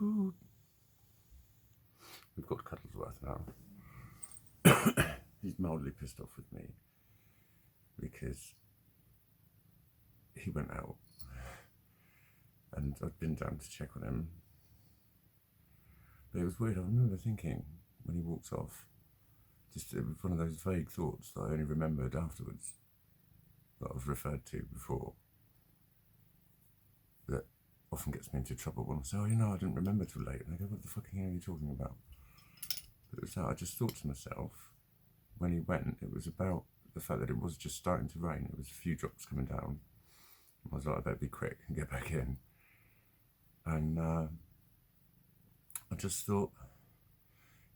Taboo. We've got Cuddlesworth now. He's mildly pissed off with me because he went out and I'd been down to check on him. But it was weird. I remember thinking when he walks off, just it was one of those vague thoughts that I only remembered afterwards, that I've referred to before, that often gets me into trouble when I say, oh, you know, I didn't remember till late. And I go, what the fucking hell are you talking about? But it was that I just thought to myself, when he went, it was about the fact that it was just starting to rain. It was a few drops coming down. I was like, I better be quick and get back in. And I just thought,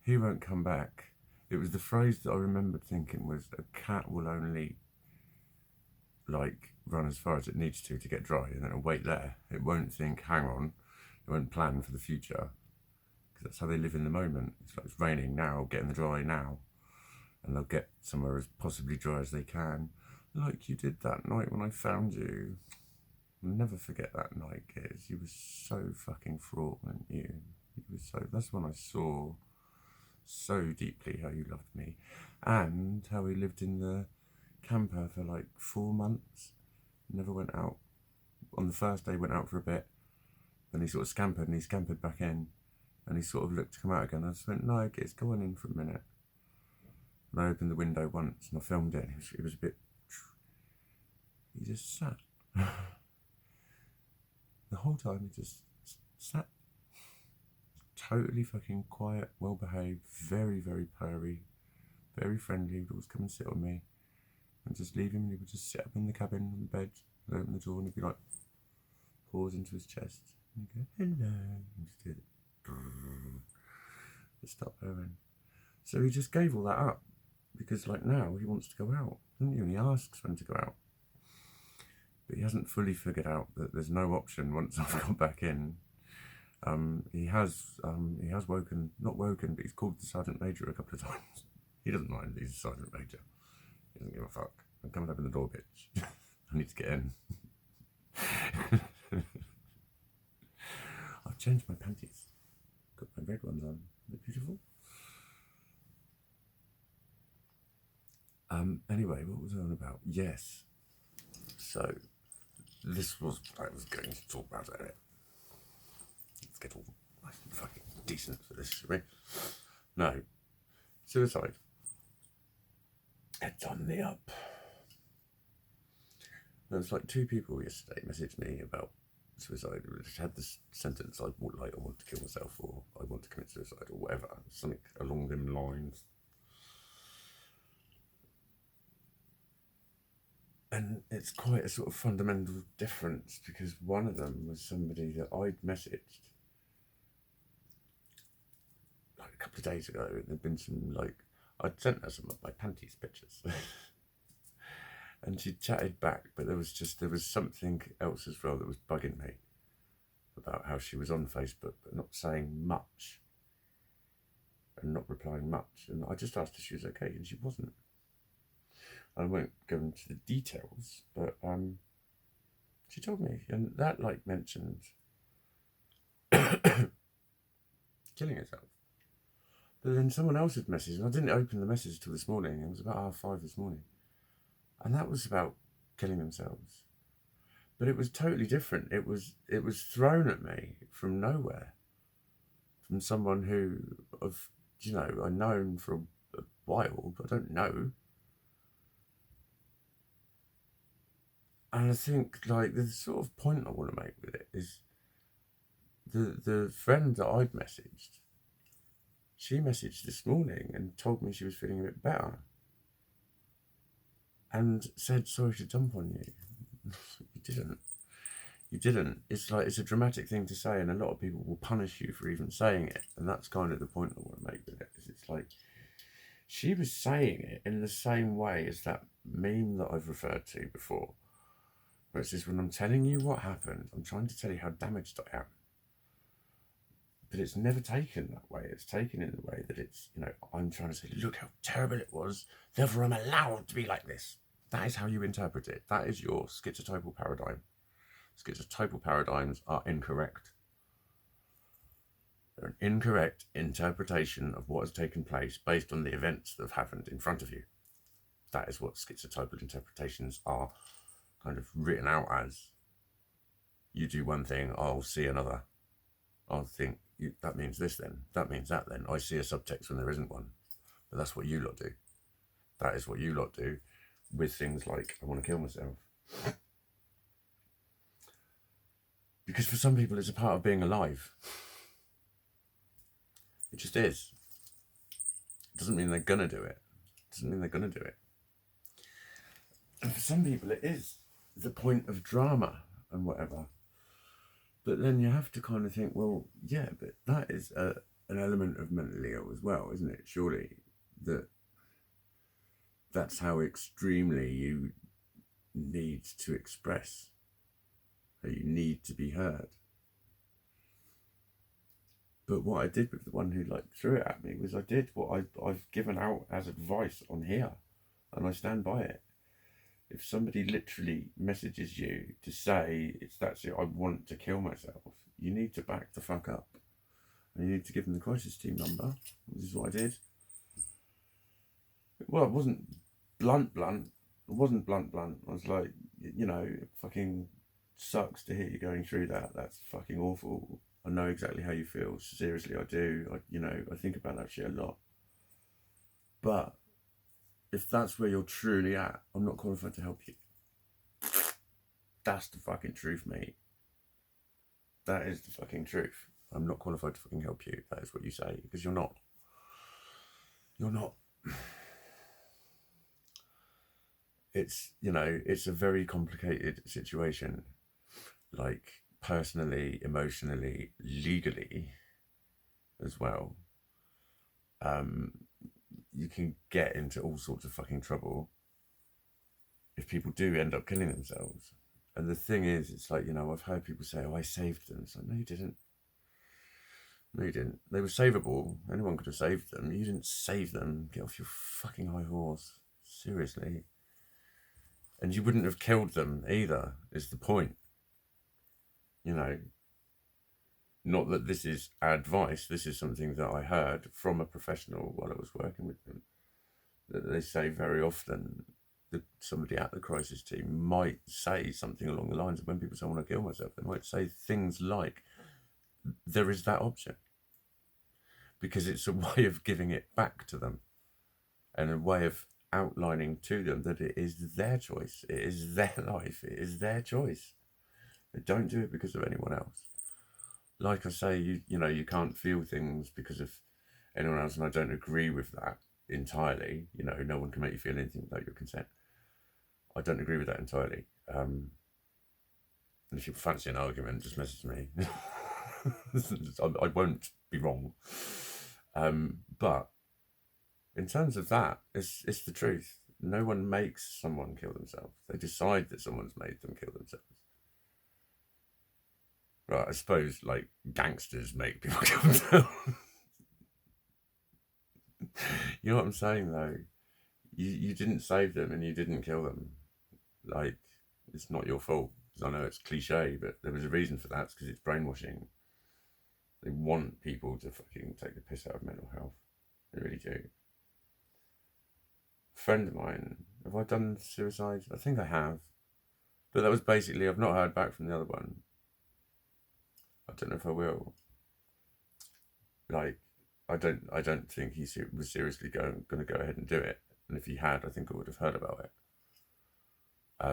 he won't come back. It was the phrase that I remembered thinking was, a cat will only like run as far as it needs to get dry, and then it'll wait there. It won't think, hang on. It won't plan for the future, because that's how they live in the moment. It's like, it's raining now, get in the dry now, and they'll get somewhere as possibly dry as they can, like you did that night when I found you. I'll never forget that night, kids. You were so fucking fraught, weren't you? You were so. That's when I saw so deeply how you loved me, and how we lived in the camper for like 4 months. Never went out. On the first day, went out for a bit. Then he sort of scampered, and he scampered back in, and he sort of looked to come out again. I just went, no, kids, go on in for a minute. And I opened the window once, and I filmed it. And it was a bit. He just sat. The whole time he just sat. Totally fucking quiet, well behaved, very, very purry, very friendly. He would always come and sit on me and just leave him, and he would just sit up in the cabin on the bed and open the door, and he'd be like, pause into his chest and he'd go, hello, and just do it. Just stop purring. So he just gave all that up because, like, now he wants to go out, doesn't he? And he asks when to go out. But he hasn't fully figured out that there's no option once I've got back in. He has woken, not woken, but he's called the Sergeant Major a couple of times. He doesn't mind, he's a Sergeant Major. He doesn't give a fuck. I'm coming up in the door, bitch. I need to get in. I've changed my panties. Got my red ones on. They're beautiful. Anyway, what was I on about? Yes. So, this was what I was going to talk about earlier. Let's get all nice and fucking decent for this, shall we? No. Suicide. It's on the up. There was like 2 people yesterday messaged me about suicide, which had this sentence, I want to kill myself, or I want to commit suicide, or whatever. Something along them lines. And it's quite a sort of fundamental difference, because one of them was somebody that I'd messaged like a couple of days ago. There'd been some, like, I'd sent her some of my panties pictures. And she chatted back, but there was something else as well that was bugging me about how she was on Facebook but not saying much and not replying much. And I just asked if she was okay, and she wasn't. I won't go into the details, but she told me, and that like mentioned killing herself. But then someone else had messaged, and I didn't open the message till this morning. It was about 5:30 this morning, and that was about killing themselves. But it was totally different. It was thrown at me from nowhere, from someone who I've known for a while, but I don't know. And I think, like, the sort of point I want to make with it is the friend that I'd messaged, she messaged this morning and told me she was feeling a bit better and said, sorry to dump on you. You didn't. It's like, it's a dramatic thing to say, and a lot of people will punish you for even saying it. And that's kind of the point I want to make with it. Is it's like, she was saying it in the same way as that meme that I've referred to before. Where it says, when I'm telling you what happened, I'm trying to tell you how damaged I am. But it's never taken that way. It's taken in the way that it's, I'm trying to say, look how terrible it was, therefore I'm allowed to be like this. That is how you interpret it. That is your schizotypal paradigm. Schizotypal paradigms are incorrect. They're an incorrect interpretation of what has taken place based on the events that have happened in front of you. That is what schizotypal interpretations are kind of written out as. You do one thing, I'll see another. I'll think, that means this then, that means that then. I see a subtext when there isn't one. But that's what you lot do. That is what you lot do with things like, I want to kill myself. Because for some people, it's a part of being alive. It just is. It doesn't mean they're going to do it. It doesn't mean they're going to do it. And for some people, it is the point of drama and whatever. But then you have to kind of think, well, yeah, but that is an element of mentally ill as well, isn't it? Surely that's how extremely you need to express, how you need to be heard. But what I did with the one who threw it at me was I did what I've given out as advice on here, and I stand by it. If somebody literally messages you to say, that's it, I want to kill myself, you need to back the fuck up. And you need to give them the crisis team number. This is what I did. Well, it wasn't blunt. It wasn't blunt. I was like, it fucking sucks to hear you going through that. That's fucking awful. I know exactly how you feel. Seriously, I do. I think about that shit a lot. But if that's where you're truly at, I'm not qualified to help you. That's the fucking truth, mate. That is the fucking truth. I'm not qualified to fucking help you. That is what you say, because you're not. You're not. It's, it's a very complicated situation. Personally, emotionally, legally as well. You can get into all sorts of fucking trouble if people do end up killing themselves. And the thing is, it's like, I've heard people say, oh, I saved them. It's like, no, you didn't. No, you didn't. They were savable. Anyone could have saved them. You didn't save them. Get off your fucking high horse. Seriously. And you wouldn't have killed them either, is the point. Not that this is advice, this is something that I heard from a professional while I was working with them, that they say very often that somebody at the crisis team might say something along the lines of, when people say I want to kill myself, they might say things like, there is that option. Because it's a way of giving it back to them and a way of outlining to them that it is their choice, it is their life, it is their choice. They don't do it because of anyone else. Like I say, you can't feel things because of anyone else, and I don't agree with that entirely. No one can make you feel anything without your consent. I don't agree with that entirely. And if you fancy an argument, just message me. I won't be wrong. But in terms of that, it's the truth. No one makes someone kill themselves. They decide that someone's made them kill themselves. Right, I suppose gangsters make people kill themselves. You know what I'm saying though? You didn't save them and you didn't kill them. It's not your fault. I know it's cliche, but there was a reason for that. It's because it's brainwashing. They want people to fucking take the piss out of mental health. They really do. A friend of mine, have I done suicide? I think I have. But that was basically, I've not heard back from the other one. I don't know if I will. I don't think he was seriously going to go ahead and do it. And if he had, I think I would have heard about it.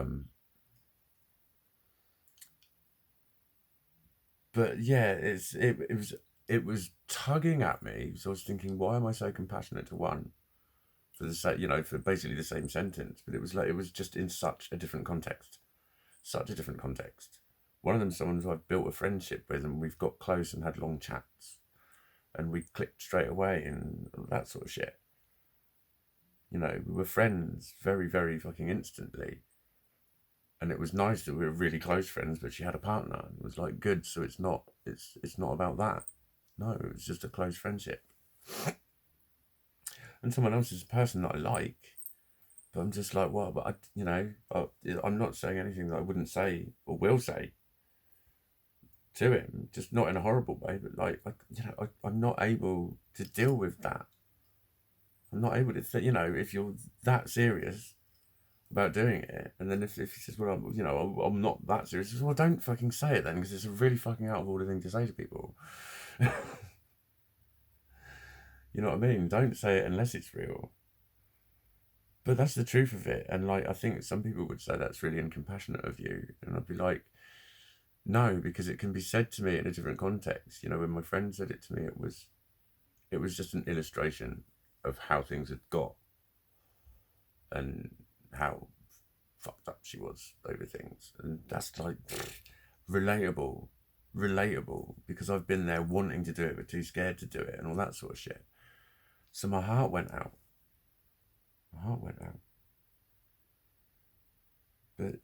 But yeah, it was tugging at me. So I was thinking, why am I so compassionate to one for the same, for basically the same sentence? But it was just in such a different context. One of them, someone who I've built a friendship with, and we've got close and had long chats, and we clicked straight away and that sort of shit. We were friends very, very fucking instantly. And it was nice that we were really close friends, but she had a partner. It was good, so it's not about that. No, it was just a close friendship. And someone else is a person that I like, but I'm just like, well, but I'm not saying anything that I wouldn't say or will say. to him, just not in a horrible way, but like, I'm not able to deal with that. I'm not able to, if you're that serious about doing it, and then if he says, well, I'm not that serious, says, well, don't fucking say it then, because it's a really fucking out of order thing to say to people. You know what I mean? Don't say it unless it's real. But that's the truth of it. And like, I think some people would say that's really incompassionate of you. And I'd be like, no, because it can be said to me in a different context. When my friend said it to me, it was just an illustration of how things had got and how fucked up she was over things. And that's like relatable, because I've been there wanting to do it but too scared to do it and all that sort of shit. So my heart went out. But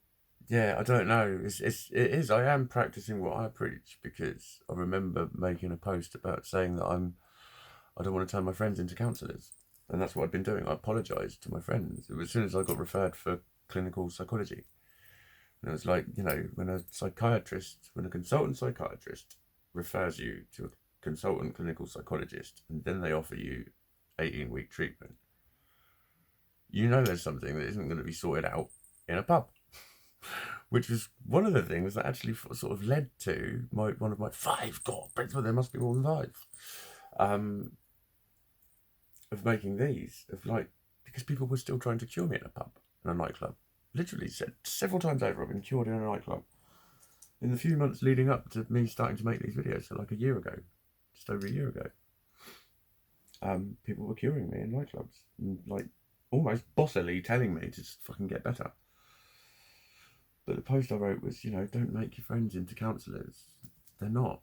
yeah, I don't know. It is. I am practicing what I preach, because I remember making a post about saying that I don't want to turn my friends into counsellors, and that's what I've been doing. I apologised to my friends. It was as soon as I got referred for clinical psychology, and it was like, when a consultant psychiatrist refers you to a consultant clinical psychologist, and then they offer you 18-week treatment, there's something that isn't going to be sorted out in a pub. Which was one of the things that actually sort of led to one of my 5 principles, there must be more than 5, of making these, because people were still trying to cure me in a pub, in a nightclub. Literally said several times over, I've been cured in a nightclub. In the few months leading up to me starting to make these videos, so like a year ago, just over a year ago, people were curing me in nightclubs, and like almost bossily telling me to just fucking get better. But the post I wrote was, don't make your friends into counsellors. They're not.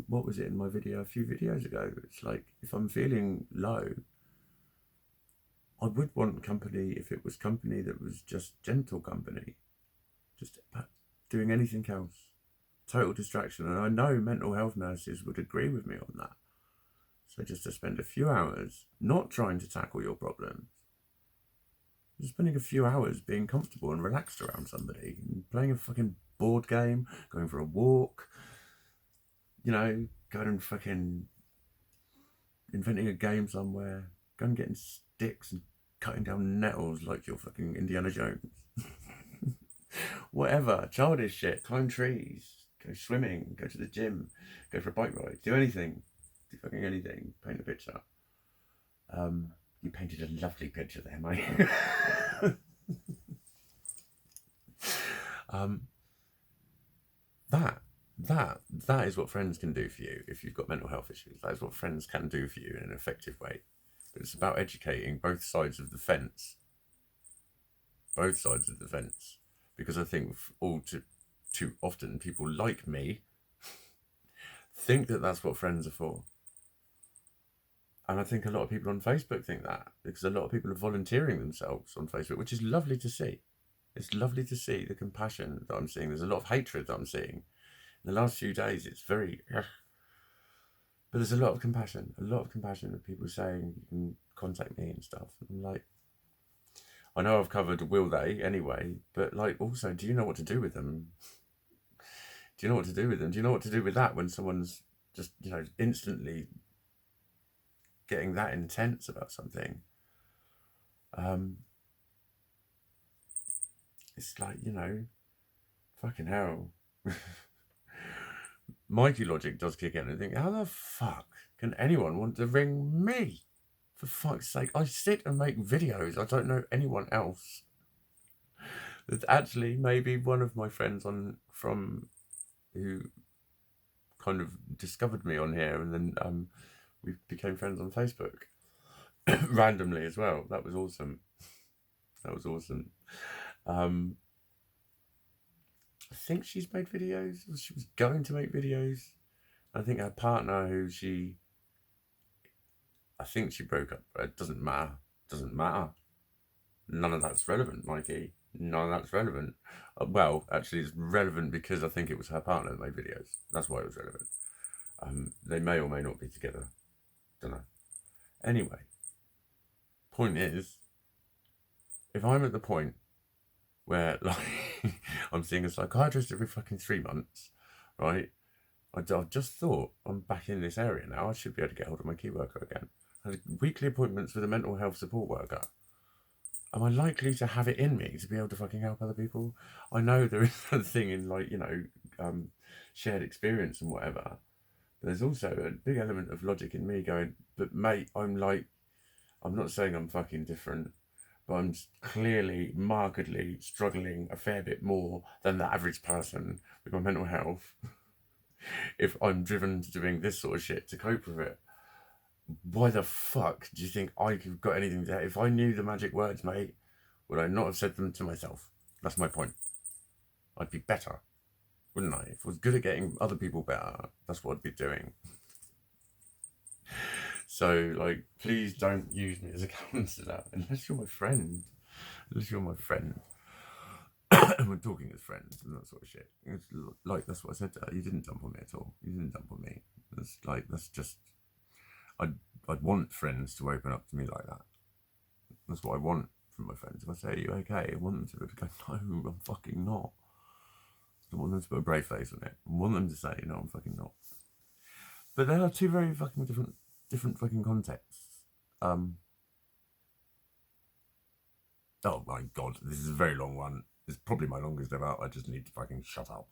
What was it in my video a few videos ago? It's like, if I'm feeling low, I would want company if it was company that was just gentle company. Just doing anything else. Total distraction. And I know mental health nurses would agree with me on that. So just to spend a few hours not trying to tackle your problems, just spending a few hours being comfortable and relaxed around somebody, and playing a fucking board game, going for a walk, going and fucking inventing a game somewhere, going and getting sticks and cutting down nettles like you're fucking Indiana Jones. Whatever, childish shit, climb trees, go swimming, go to the gym, go for a bike ride, do anything, do fucking anything, paint a picture. You painted a lovely picture there, mate. That is what friends can do for you if you've got mental health issues. That is what friends can do for you in an effective way. But it's about educating both sides of the fence. Both sides of the fence. Because I think all too often people like me think that that's what friends are for. And I think a lot of people on Facebook think that, because a lot of people are volunteering themselves on Facebook, which is lovely to see. It's lovely to see the compassion that I'm seeing. There's a lot of hatred that I'm seeing. In the last few days, it's very... But there's a lot of compassion of people saying you can contact me and stuff. And I'm like, I know I've covered will they anyway, but like, also, do you know what to do with them? Do you know what to do with them? Do you know what to do with that when someone's just, instantly getting that intense about something? It's like, fucking hell. Mikey logic does kick in and think, how the fuck can anyone want to ring me? For fuck's sake, I sit and make videos. I don't know anyone else. There's actually maybe one of my friends who kind of discovered me on here, and then we became friends on Facebook randomly as well. That was awesome. I think she's made videos. She was going to make videos. I think her partner, I think she broke up. It doesn't matter. None of that's relevant, Mikey. None of that's relevant. Well, actually, it's relevant because I think it was her partner that made videos. That's why it was relevant. They may or may not be together. Don't know. Anyway, point is, if I'm at the point where, like, I'm seeing a psychiatrist every fucking 3 months, right? I've just thought I'm back in this area now. I should be able to get hold of my key worker again. I had weekly appointments with a mental health support worker. Am I likely to have it in me to be able to fucking help other people? I know there is a thing in, like, shared experience and whatever. But there's also a big element of logic in me going, but mate, I'm not saying I'm fucking different, but I'm clearly, markedly struggling a fair bit more than the average person with my mental health. If I'm driven to doing this sort of shit to cope with it, why the fuck do you think I could got anything to? If I knew the magic words, mate, would I not have said them to myself? That's my point. I'd be better, wouldn't I? If I was good at getting other people better, that's what I'd be doing. So, like, please don't use me as a counsellor unless you're my friend. Unless you're my friend. And we're talking as friends and that sort of shit. It's like, that's what I said to her. You didn't dump on me at all. You didn't dump on me. That's just... I'd want friends to open up to me like that. That's what I want from my friends. If I say, are you okay? I want them to be able to go, no, I'm fucking not. I want them to put a brave face on it. I want them to say, no, I'm fucking not. But there are two very fucking different fucking contexts. Oh my god, this is a very long one. It's probably my longest ever. I just need to fucking shut up.